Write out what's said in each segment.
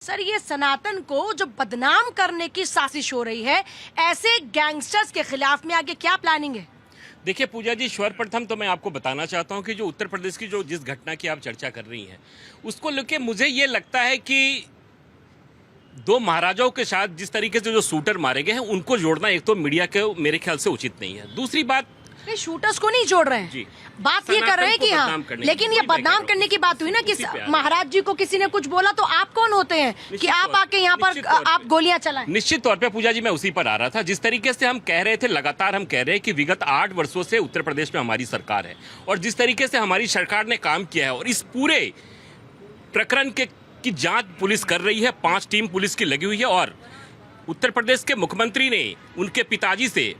Sir, ये सनातन को जो बदनाम करने की साजिश हो रही है, ऐसे गैंगस्टर्स के खिलाफ में आगे क्या प्लानिंग है? देखिए पूजा जी, सर्वप्रथम तो मैं आपको बताना चाहता हूं कि जो उत्तर प्रदेश की जो जिस घटना की आप चर्चा कर रही हैं उसको लेके मुझे ये लगता है कि दो महाराजाओं के साथ जिस तरीके से जो शूटर मारे गए हैं उनको जोड़ना एक तो मीडिया के मेरे ख्याल से उचित नहीं है। दूसरी बात, नहीं, शूटर्स को नहीं जोड़ रहे हैं जी, बात ये कर रहे हैं कि हाँ, लेकिन ये बदनाम करने की बात हुई ना कि महाराज जी को किसी ने कुछ बोला तो आप कौन होते हैं कि आप आके यहाँ पर आप गोलियां चलाएं? निश्चित तौर पे पूजा जी, मैं उसी पर आ रहा था। जिस तरीके से हम कह रहे थे, लगातार हम कह रहे हैं कि विगत 8 वर्षों से उत्तर प्रदेश में हमारी सरकार है और जिस तरीके से हमारी सरकार ने काम किया है और इस पूरे प्रकरण की जांच पुलिस कर रही है, 5 टीम पुलिस की लगी हुई है और उत्तर प्रदेश के मुख्यमंत्री ने उनके पिताजी से,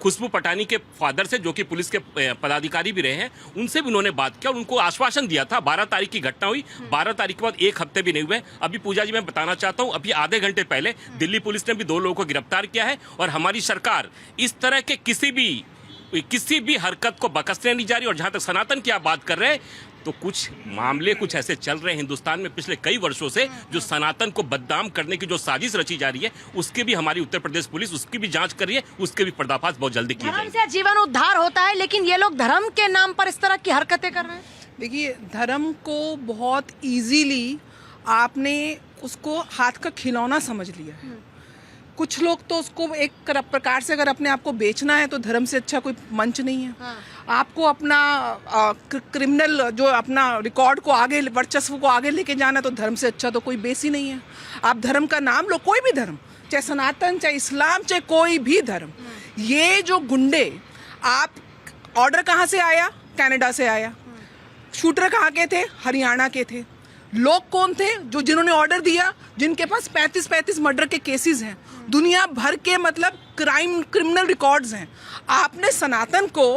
खुशबू पटानी के फादर से, जो कि पुलिस के पदाधिकारी भी रहे हैं, उनसे भी उन्होंने बात किया और उनको आश्वासन दिया था। 12 तारीख की घटना हुई, 12 तारीख के बाद 1 हफ्ते भी नहीं हुए। अभी पूजा जी मैं बताना चाहता हूं, अभी आधे घंटे पहले दिल्ली पुलिस ने भी 2 लोगों को गिरफ्तार किया है और हमारी सरकार इस तरह के किसी भी हरकत को बख्शने नहीं जा रही। और जहां तक सनातन की आप बात कर रहे हैं, तो कुछ मामले कुछ ऐसे चल रहे हैं हिंदुस्तान में पिछले कई वर्षों से, जो सनातन को बदनाम करने की जो साजिश रची जा रही है, उसके भी हमारी उत्तर प्रदेश पुलिस उसकी भी जांच कर रही है, उसके भी पर्दाफाश बहुत जल्दी किया जाएगा। धर्म से जीवन उद्धार होता है, लेकिन ये लोग धर्म के नाम पर इस तरह की हरकतें कर रहे हैं। देखिए, धर्म को बहुत इजीली आपने उसको हाथ का खिलौना समझ लिया है। कुछ लोग तो उसको एक प्रकार से अगर अपने आप को बेचना है तो धर्म से अच्छा कोई मंच नहीं है। हाँ। आपको अपना क्रिमिनल जो अपना रिकॉर्ड को आगे, वर्चस्व को आगे लेके जाना है तो धर्म से अच्छा तो कोई बेस ही नहीं है। आप धर्म का नाम लो, कोई भी धर्म, चाहे सनातन, चाहे इस्लाम, चाहे कोई भी धर्म। ये जो गुंडे, आप ऑर्डर कहाँ से आया? कनाडा से आया। शूटर कहाँ के थे? हरियाणा के थे। लोग कौन थे? जो जिन्होंने ऑर्डर दिया, जिनके पास 35 मर्डर के केसेस हैं, दुनिया भर के मतलब क्रिमिनल रिकॉर्ड्स हैं। आपने सनातन को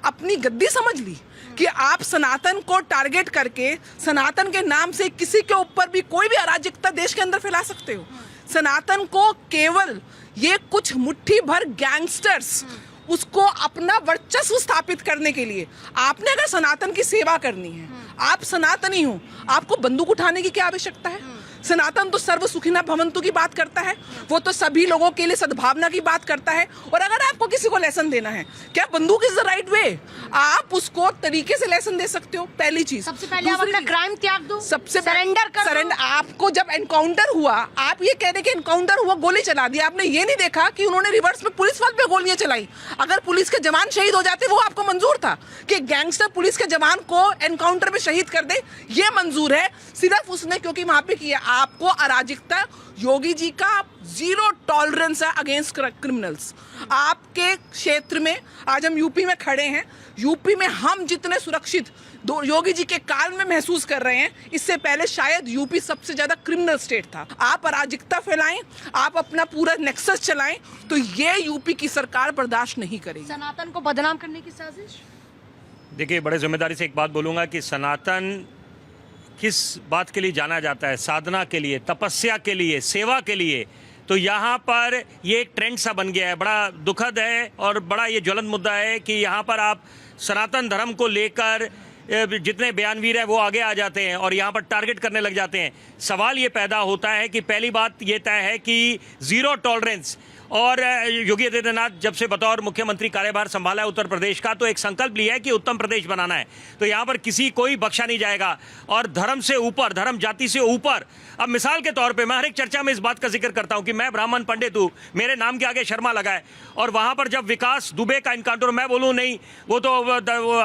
अपनी गद्दी समझ ली कि आप सनातन को टारगेट करके सनातन के नाम से किसी के ऊपर भी कोई भी अराजकता देश के अंदर फैला सकते हो। सनातन को केवल ये कुछ मुट्ठी भर गैंगस्टर्स उसको अपना वर्चस्व स्थापित करने के लिए, आपने अगर सनातन की सेवा करनी है, आप सनातनी हो, आपको बंदूक उठाने की क्या आवश्यकता है? सनातन तो सर्व सुखिना भवंतु की बात करता है, वो तो सभी लोगों के लिए सद्भावना की बात करता है। और अगर आपको किसी को लेसन देना है, क्या बंदूक इज द राइट वे? आप उसको तरीके से लेसन दे सकते हो। पहली चीज, सबसे पहले आप अपना क्राइम त्याग दो, सबसे सरेंडर कर सरेंडर। आपको जब एनकाउंटर हुआ, आप ये कह रहे कि एनकाउंटर हुआ, गोली चला दी, आपने ये नहीं देखा कि उन्होंने रिवर्स में पुलिस वाले पे गोलियां चलाई। अगर पुलिस के जवान शहीद हो जाते, वो आपको मंजूर था कि गैंगस्टर पुलिस के जवान को एनकाउंटर में शहीद कर दे, ये मंजूर है सिर्फ उसने क्योंकि वहां पे किया। आपको अराजकता, योगी जी का 0 टॉलरेंस है अगेंस्ट क्रिमिनल्स। आपके क्षेत्र में आज हम यूपी में खड़े हैं, यूपी में हम जितने सुरक्षित योगी जी के काल में महसूस कर रहे हैं, इससे पहले शायद यूपी सबसे ज्यादा क्रिमिनल स्टेट था। आप अराजकता फैलाएं, आप अपना पूरा नेक्सस चलाएं, तो ये यूपी की सरकार बर्दाश्त नहीं करेगी। सनातन को बदनाम करने की साजिश। देखिए, बड़े जिम्मेदारी से एक बात बोलूँगा कि सनातन किस बात के लिए जाना जाता है? साधना के लिए, तपस्या के लिए, सेवा के लिए। तो यहाँ पर ये एक ट्रेंड सा बन गया है। बड़ा दुखद है और बड़ा ये ज्वलंत मुद्दा है कि यहाँ पर आप सनातन धर्म को लेकर जितने बयानवीर हैं वो आगे आ जाते हैं और यहाँ पर टारगेट करने लग जाते हैं। सवाल ये पैदा होता है कि पहली बात ये तय है कि 0 टॉलरेंस। और योगी आदित्यनाथ जब से बतौर मुख्यमंत्री कार्यभार संभाला है उत्तर प्रदेश का, तो एक संकल्प लिया है कि उत्तम प्रदेश बनाना है। तो यहाँ पर कोई बख्शा नहीं जाएगा और धर्म से ऊपर, धर्म जाति से ऊपर। अब मिसाल के तौर पे मैं हर एक चर्चा में इस बात का जिक्र करता हूँ कि मैं ब्राह्मण पंडित हूँ, मेरे नाम के आगे शर्मा लगा है, और वहाँ पर जब विकास दुबे का इनकाउंटर, मैं बोलूँ नहीं वो तो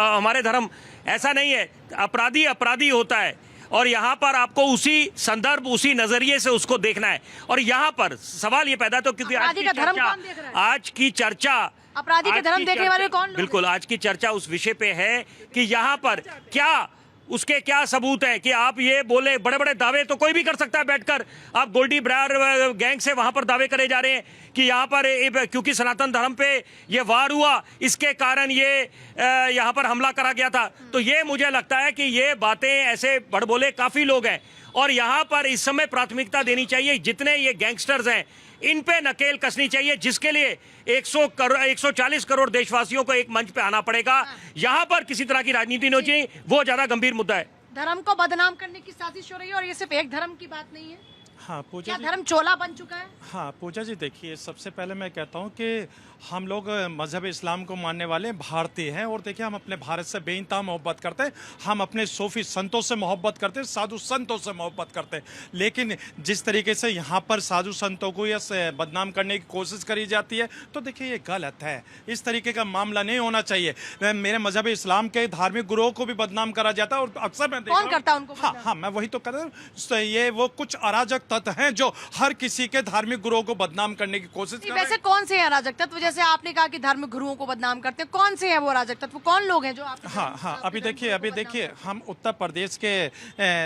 हमारे धर्म, ऐसा नहीं है। अपराधी अपराधी होता है और यहाँ पर आपको उसी संदर्भ, उसी नजरिए से उसको देखना है। और यहाँ पर सवाल ये पैदा, तो क्योंकि आज की चर्चा अपराधी का धर्म देखने वाले कौन? बिल्कुल, आज की चर्चा उस विषय पे है कि यहाँ पर क्या, उसके क्या सबूत है कि आप ये बोले, बड़े बड़े दावे तो कोई भी कर सकता है बैठकर। आप गोल्डी ब्रायर गैंग से वहां पर दावे करे जा रहे हैं कि यहाँ पर क्योंकि सनातन धर्म पे ये वार हुआ, इसके कारण ये यहाँ पर हमला करा गया था। तो ये मुझे लगता है कि ये बातें, ऐसे बड़बोले काफी लोग हैं और यहाँ पर इस समय प्राथमिकता देनी चाहिए जितने ये गैंगस्टर्स हैं, इन पे नकेल कसनी चाहिए, जिसके लिए 140 करोड़ देशवासियों को एक मंच पे आना पड़ेगा। यहाँ पर किसी तरह की राजनीति नहीं होनी चाहिए, वो ज्यादा गंभीर मुद्दा है। धर्म को बदनाम करने की साजिश हो रही है और ये सिर्फ एक धर्म की बात नहीं है। हाँ पूजा क्या जी, धर्म चोला बन चुका है? हाँ पूजा जी देखिए, सबसे पहले मैं कहता हूँ कि हम लोग मज़हब इस्लाम को मानने वाले भारतीय हैं और देखिए हम अपने भारत से बेइंतहा मोहब्बत करते हैं, हम अपने सूफी संतों से मोहब्बत करते हैं, साधु संतों से मोहब्बत करते हैं। लेकिन जिस तरीके से यहाँ पर साधु संतों को या बदनाम करने की कोशिश करी जाती है तो देखिए ये गलत है, इस तरीके का मामला नहीं होना चाहिए। मेरे मज़हब इस्लाम के धार्मिक गुरुओं को भी बदनाम करा जाता है और अक्सर मैं कौन करता है उनको बदनाम? हाँ मैं वही तो कर रहा हूँ, ये वो कुछ अराजक तत्व हैं जो हर किसी के धार्मिक गुरुओं को बदनाम करने की कोशिश कर रहे हैं। वैसे कौन से हैं अराजक तत्व? जैसे आपने कहा कि धार्मिक गुरुओं को बदनाम करते हैं, कौन से हैं वो अराजक तत्व? कौन लोग हैं जो आप? हाँ अभी देखिए हम उत्तर प्रदेश के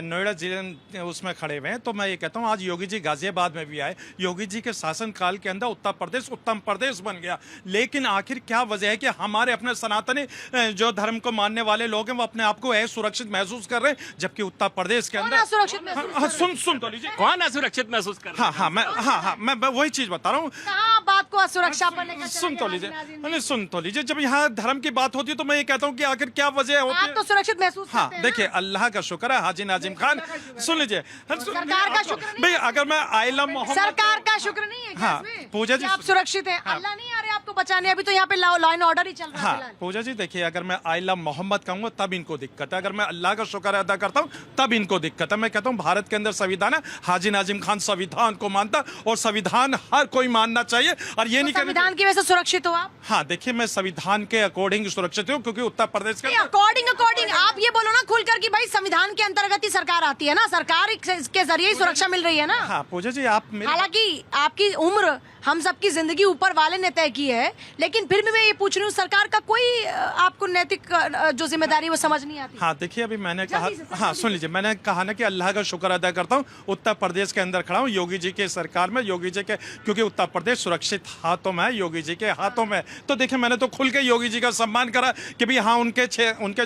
नोएडा जिले उसमें खड़े हुए हैं, तो मैं ये कहता हूँ आज योगी जी गाजियाबाद में भी आए, योगी जी के शासन काल के अंदर उत्तर प्रदेश उत्तम प्रदेश बन गया। लेकिन आखिर क्या वजह है कि हमारे अपने सनातनी जो धर्म को मानने वाले लोग हैं वो अपने आप को असुरक्षित महसूस कर रहे हैं, जबकि उत्तर प्रदेश के अंदर असुरक्षित महसूस? सुन तो लीजिए, कौन असुरक्षित महसूस कर रहा है? मैं वही चीज बता रहा हूँ। कहाँ बात को असुरक्षा पर लेकर सुन तो लीजिए, चलेंगे? सुन तो लीजिए, जब यहाँ धर्म की बात होती है तो मैं ये कहता हूँ कि आखिर क्या वजह होती आप है। तो सुरक्षित महसूस हाँ करते हैं देखिए, ना? अल्लाह का शुक्र है, हाजी नाजिम खान सुन लीजिए, सरकार का शुक्र नहीं भाई है। अगर मैं आइला मोहम्मद सरकार का शुक्र नहीं है क्या हाँ, इसमें? पूजा जी, कि आप सुरक्षित हैं? अल्लाह नहीं आ रहे आपको बचाने, अभी तो यहाँ पे लॉ एंड ऑर्डर ही चल रहा है हाँ फिलहाल। पूजा जी देखिए, अगर मैं आइला मोहम्मद कहूँगा तब इनको दिक्कत है, अगर मैं अल्लाह का शुक्र अदा करता हूँ तब इनको दिक्कत है। मैं कहता हूँ भारत के अंदर संविधान है, हाजी नाजिम खान संविधान को मानता और संविधान हर कोई मानना चाहिए और ये नहीं कहना संविधान की वजह से सुरक्षित हो आप? हाँ देखिए, मैं संविधान के अकॉर्डिंग सुरक्षित हूँ क्योंकि उत्तर प्रदेश के अकॉर्डिंग आप ये बोलो ना खुलकर कि भाई संविधान के अंतर्गत ही सरकार आती है ना, सरकार के जरिए ही सुरक्षा मिल रही है ना। हाँ पूजा जी, आप हालांकि आपकी उम्र हम सबकी जिंदगी ऊपर वाले ने तय की है, लेकिन फिर भी मैं ये पूछ रही हूँ, सरकार का कोई आपको नैतिक जो जिम्मेदारी वो समझ नहीं आती? हाँ देखिए, अभी मैंने कहा, जल्दी से, हाँ सुन लीजिए, मैंने कहा ना कि अल्लाह का शुक्र अदा करता हूँ, उत्तर प्रदेश के अंदर खड़ा हूँ योगी जी के सरकार में, योगी जी के, क्योंकि उत्तर प्रदेश सुरक्षित हाथों में है, योगी जी के हाथों में। तो देखिए मैंने तो खुल के योगी जी का सम्मान करा कि भाई हाँ उनके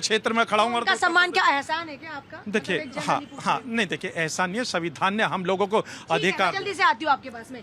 क्षेत्र में खड़ा हूँ। उनका सम्मान क्या एहसान है क्या आपका? देखिए हाँ नहीं देखिए, ऐसा नहीं है, संविधान ने हम लोगों को अधिकार। जल्दी से आती हूँ आपके पास में।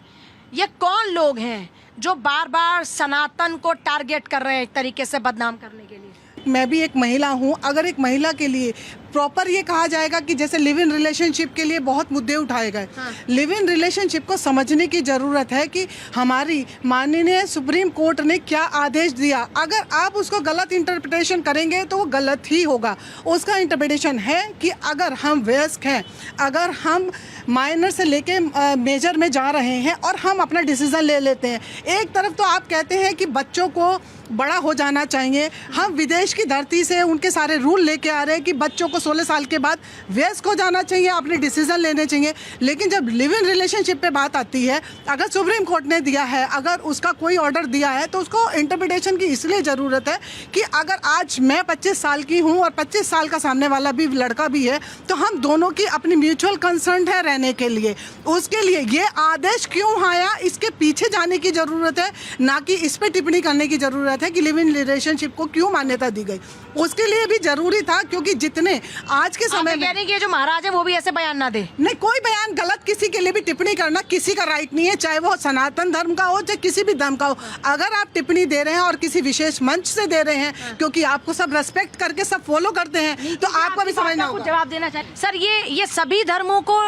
ये कौन लोग हैं जो बार बार सनातन को टारगेट कर रहे हैं एक तरीके से बदनाम करने के लिए? मैं भी एक महिला हूँ। अगर एक महिला के लिए प्रॉपर ये कहा जाएगा कि जैसे लिव इन रिलेशनशिप के लिए बहुत मुद्दे उठाए गए, लिव इन रिलेशनशिप को समझने की ज़रूरत है कि हमारी माननीय सुप्रीम कोर्ट ने क्या आदेश दिया। अगर आप उसको गलत इंटरप्रिटेशन करेंगे तो वो गलत ही होगा। उसका इंटरप्रिटेशन है कि अगर हम वयस्क हैं, अगर हम माइनर से लेके मेजर में जा रहे हैं और हम अपना डिसीजन ले लेते हैं, एक तरफ तो आप कहते हैं कि बच्चों को बड़ा हो जाना चाहिए, हम विदेश की धरती से उनके सारे रूल लेके आ रहे हैं कि बच्चों को 16 साल के बाद वयस्क हो जाना चाहिए, अपने डिसीजन लेने चाहिए। लेकिन जब लिव इन रिलेशनशिप पे बात आती है, अगर सुप्रीम कोर्ट ने दिया है, अगर उसका कोई ऑर्डर दिया है तो उसको इंटरप्रिटेशन की इसलिए ज़रूरत है कि अगर आज मैं 25 साल की हूँ और 25 साल का सामने वाला भी लड़का भी है, तो हम दोनों की अपनी म्यूचुअल कंसर्न है रहने के लिए। उसके लिए ये आदेश क्यों आया, इसके पीछे जाने की ज़रूरत है, ना कि इस पर टिप्पणी करने की ज़रूरत है कि लिव इन रिलेशनशिप को क्यों मान्यता दी गई। उसके लिए भी जरूरी था क्योंकि जितने आज के समय में, कह रहे हैं कि ये जो महाराज है वो भी ऐसे बयान ना दे। नहीं, कोई बयान गलत, किसी के लिए भी टिप्पणी करना किसी का राइट नहीं है, चाहे वो सनातन धर्म का हो चाहे किसी भी धर्म का हो। अगर आप टिप्पणी दे रहे हैं और किसी विशेष मंच से दे रहे हैं क्योंकि आपको सब रेस्पेक्ट करके सब फॉलो करते हैं, तो आपको भी समझना होगा। जवाब देना चाहिए सर। ये सभी धर्मों को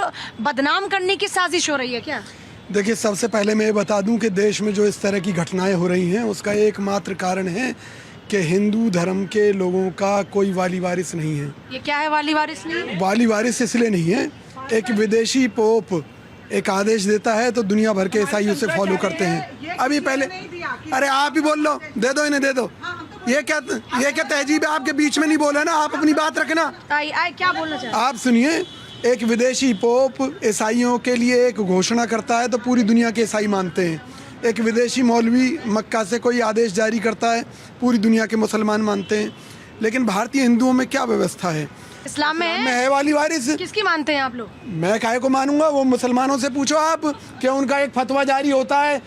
बदनाम करने की साजिश हो रही है क्या? देखिए, सबसे पहले मैं ये बता दूं कि देश में जो इस तरह की घटनाएं हो रही हैं उसका एकमात्र कारण है कि हिंदू धर्म के लोगों का कोई वाली वारिस नहीं है। ये क्या है वाली वारिस नहीं है? वाली वारिस इसलिए नहीं है, एक विदेशी पोप एक आदेश देता है तो दुनिया भर के ईसाई उसे फॉलो करते हैं। अभी पहले, अरे आप ही बोल लो, दे दो इन्हें, दे दो। ये क्या तहजीब है, आपके बीच में नहीं बोला ना, आप अपनी बात रखना। क्या बोलना चाहिए? आप सुनिए, एक विदेशी पोप ईसाइयों के लिए एक घोषणा करता है तो पूरी दुनिया के ईसाई मानते हैं। एक विदेशी मौलवी मक्का से कोई आदेश जारी करता है, पूरी दुनिया के मुसलमान मानते हैं। लेकिन भारतीय हिंदुओं में क्या व्यवस्था है? इस्लाम में है वाली वारिस। किसकी मानते हैं आप लोग? मैं काहे को मानूंगा, वो मुसलमानों से पूछो आप, क्या उनका एक फतवा जारी होता है